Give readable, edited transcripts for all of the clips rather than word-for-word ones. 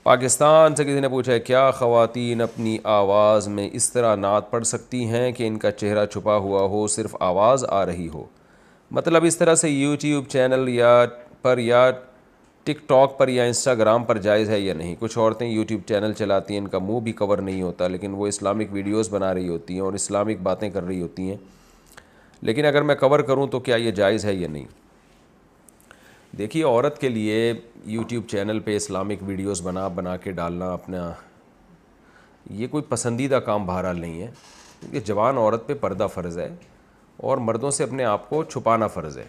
پاکستان سے کسی نے پوچھا ہے کیا خواتین اپنی آواز میں اس طرح نعت پڑھ سکتی ہیں کہ ان کا چہرہ چھپا ہوا ہو, صرف آواز آ رہی ہو؟ مطلب اس طرح سے یوٹیوب چینل یا ٹک ٹاک پر یا انسٹاگرام پر جائز ہے یا نہیں؟ کچھ عورتیں یوٹیوب چینل چلاتی ہیں, ان کا منہ بھی کور نہیں ہوتا, لیکن وہ اسلامک ویڈیوز بنا رہی ہوتی ہیں اور اسلامک باتیں کر رہی ہوتی ہیں, لیکن اگر میں کور کروں تو کیا یہ جائز ہے یا نہیں؟ دیکھیے, عورت کے لیے یوٹیوب چینل پہ اسلامک ویڈیوز بنا کے ڈالنا اپنا یہ کوئی پسندیدہ کام بہرحال نہیں ہے, کیونکہ جوان عورت پہ پردہ فرض ہے اور مردوں سے اپنے آپ کو چھپانا فرض ہے.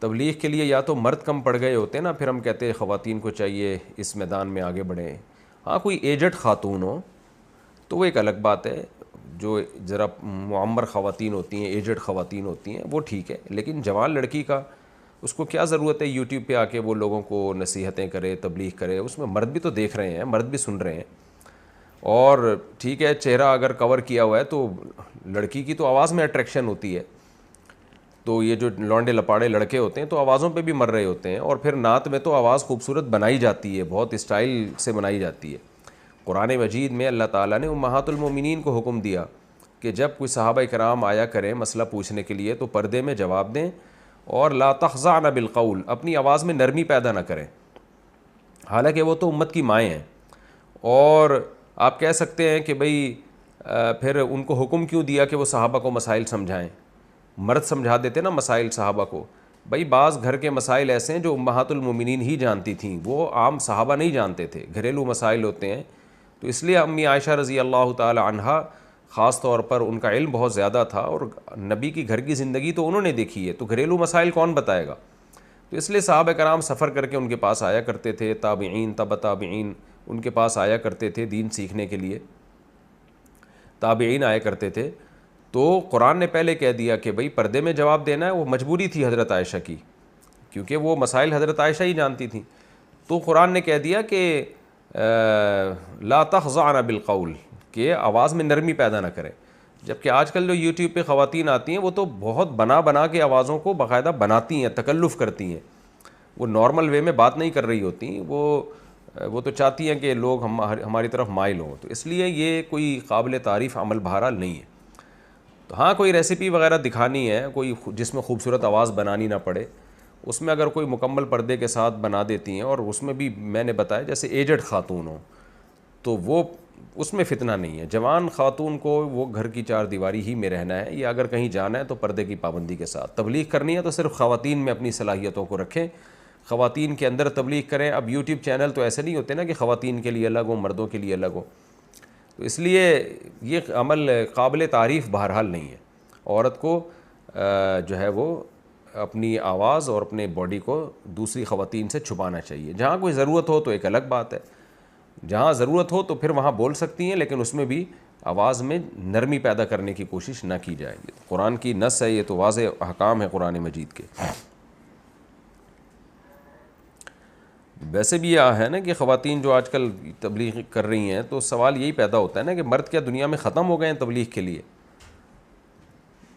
تبلیغ کے لیے یا تو مرد کم پڑ گئے ہوتے ہیں نا, پھر ہم کہتے ہیں خواتین کو چاہیے اس میدان میں آگے بڑھیں. ہاں کوئی ایجڈ خاتون ہو تو وہ ایک الگ بات ہے, جو ذرا معمر خواتین ہوتی ہیں, ایجڈ خواتین ہوتی ہیں, وہ ٹھیک ہے, لیکن جوان لڑکی کا اس کو کیا ضرورت ہے یوٹیوب پہ آ کے وہ لوگوں کو نصیحتیں کرے, تبلیغ کرے؟ اس میں مرد بھی تو دیکھ رہے ہیں, مرد بھی سن رہے ہیں. اور ٹھیک ہے, چہرہ اگر کور کیا ہوا ہے تو لڑکی کی تو آواز میں اٹریکشن ہوتی ہے, تو یہ جو لونڈے لپاڑے لڑکے ہوتے ہیں تو آوازوں پہ بھی مر رہے ہوتے ہیں, اور پھر نعت میں تو آواز خوبصورت بنائی جاتی ہے, بہت اسٹائل سے بنائی جاتی ہے. قرآن مجید میں اللہ تعالیٰ نے امہات المومنین کو حکم دیا کہ جب کوئی صحابہ کرام آیا کریں مسئلہ پوچھنے کے لیے تو پردے میں جواب دیں, اور لا تخضعن بالقول, اپنی آواز میں نرمی پیدا نہ کریں. حالانکہ وہ تو امت کی مائیں ہیں, اور آپ کہہ سکتے ہیں کہ بھئی پھر ان کو حکم کیوں دیا کہ وہ صحابہ کو مسائل سمجھائیں؟ مرد سمجھا دیتے نا مسائل صحابہ کو. بھئی بعض گھر کے مسائل ایسے ہیں جو امہات المومنین ہی جانتی تھیں, وہ عام صحابہ نہیں جانتے تھے, گھریلو مسائل ہوتے ہیں. تو اس لیے امی عائشہ رضی اللہ تعالی عنہا خاص طور پر ان کا علم بہت زیادہ تھا, اور نبی کی گھر کی زندگی تو انہوں نے دیکھی ہے, تو گھریلو مسائل کون بتائے گا؟ تو اس لیے صحابہ کرام سفر کر کے ان کے پاس آیا کرتے تھے, تابعین تبع تابعین ان کے پاس آیا کرتے تھے دین سیکھنے کے لیے, تابعین آیا کرتے تھے. تو قرآن نے پہلے کہہ دیا کہ بھئی پردے میں جواب دینا ہے, وہ مجبوری تھی حضرت عائشہ کی, کیونکہ وہ مسائل حضرت عائشہ ہی جانتی تھیں. تو قرآن نے کہہ دیا کہ لا تخضعن بالقول, کہ آواز میں نرمی پیدا نہ کریں. جبکہ آج کل جو یوٹیوب پہ خواتین آتی ہیں وہ تو بہت بنا کے آوازوں کو باقاعدہ بناتی ہیں, تکلف کرتی ہیں, وہ نارمل وے میں بات نہیں کر رہی ہوتی, وہ تو چاہتی ہیں کہ لوگ ہماری طرف مائل ہوں. تو اس لیے یہ کوئی قابل تعریف عمل بہرحال نہیں ہے. تو ہاں کوئی ریسیپی وغیرہ دکھانی ہے, کوئی جس میں خوبصورت آواز بنانی نہ پڑے, اس میں اگر کوئی مکمل پردے کے ساتھ بنا دیتی ہیں, اور اس میں بھی میں نے بتایا جیسے ایجڈ خاتون ہو تو وہ اس میں فتنہ نہیں ہے. جوان خاتون کو وہ گھر کی چار دیواری ہی میں رہنا ہے, یا اگر کہیں جانا ہے تو پردے کی پابندی کے ساتھ. تبلیغ کرنی ہے تو صرف خواتین میں اپنی صلاحیتوں کو رکھیں, خواتین کے اندر تبلیغ کریں. اب یوٹیوب چینل تو ایسے نہیں ہوتے نا کہ خواتین کے لیے الگ ہو, مردوں کے لیے الگ ہو, تو اس لیے یہ عمل قابل تعریف بہرحال نہیں ہے. عورت کو جو ہے وہ اپنی آواز اور اپنے باڈی کو دوسری خواتین سے چھپانا چاہیے. جہاں کوئی ضرورت ہو تو ایک الگ بات ہے, جہاں ضرورت ہو تو پھر وہاں بول سکتی ہیں, لیکن اس میں بھی آواز میں نرمی پیدا کرنے کی کوشش نہ کی جائے. قرآن کی نص ہے, یہ تو واضح احکام ہے قرآن مجید کے. ویسے بھی یہ ہے نا کہ خواتین جو آج کل تبلیغ کر رہی ہیں, تو سوال یہی پیدا ہوتا ہے نا کہ مرد کیا دنیا میں ختم ہو گئے ہیں تبلیغ کے لیے؟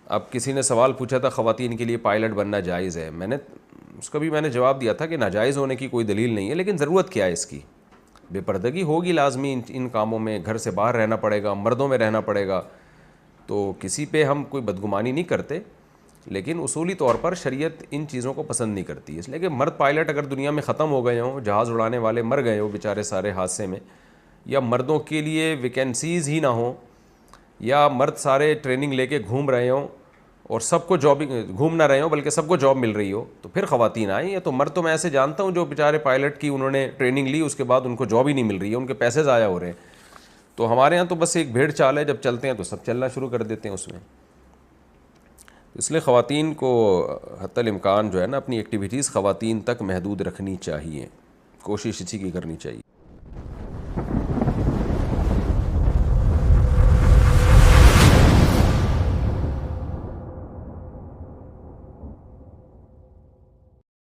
اب کسی نے سوال پوچھا تھا خواتین کے لیے پائلٹ بننا جائز ہے, اس کا بھی میں نے جواب دیا تھا کہ ناجائز ہونے کی کوئی دلیل نہیں ہے, لیکن ضرورت کیا ہے اس کی؟ بے پردگی ہوگی لازمی ان کاموں میں, گھر سے باہر رہنا پڑے گا, مردوں میں رہنا پڑے گا. تو کسی پہ ہم کوئی بدگمانی نہیں کرتے, لیکن اصولی طور پر شریعت ان چیزوں کو پسند نہیں کرتی. اس لیے کہ مرد پائلٹ اگر دنیا میں ختم ہو گئے ہوں, جہاز اڑانے والے مر گئے ہوں بیچارے سارے حادثے میں, یا مردوں کے لیے ویکینسیز ہی نہ ہوں, یا مرد سارے ٹریننگ لے کے گھوم رہے ہوں اور سب کو جاب, گھوم نہ رہے ہوں بلکہ سب کو جاب مل رہی ہو, تو پھر خواتین آئیں. یا تو مرد تو میں ایسے جانتا ہوں جو بیچارے پائلٹ کی انہوں نے ٹریننگ لی, اس کے بعد ان کو جاب ہی نہیں مل رہی ہے, ان کے پیسے ضائع ہو رہے ہیں. تو ہمارے ہاں تو بس ایک بھیڑ چال ہے, جب چلتے ہیں تو سب چلنا شروع کر دیتے ہیں اس میں. اس لیے خواتین کو حتی الامکان جو ہے نا اپنی ایکٹیویٹیز خواتین تک محدود رکھنی چاہیے, کوشش اسی کی کرنی چاہیے.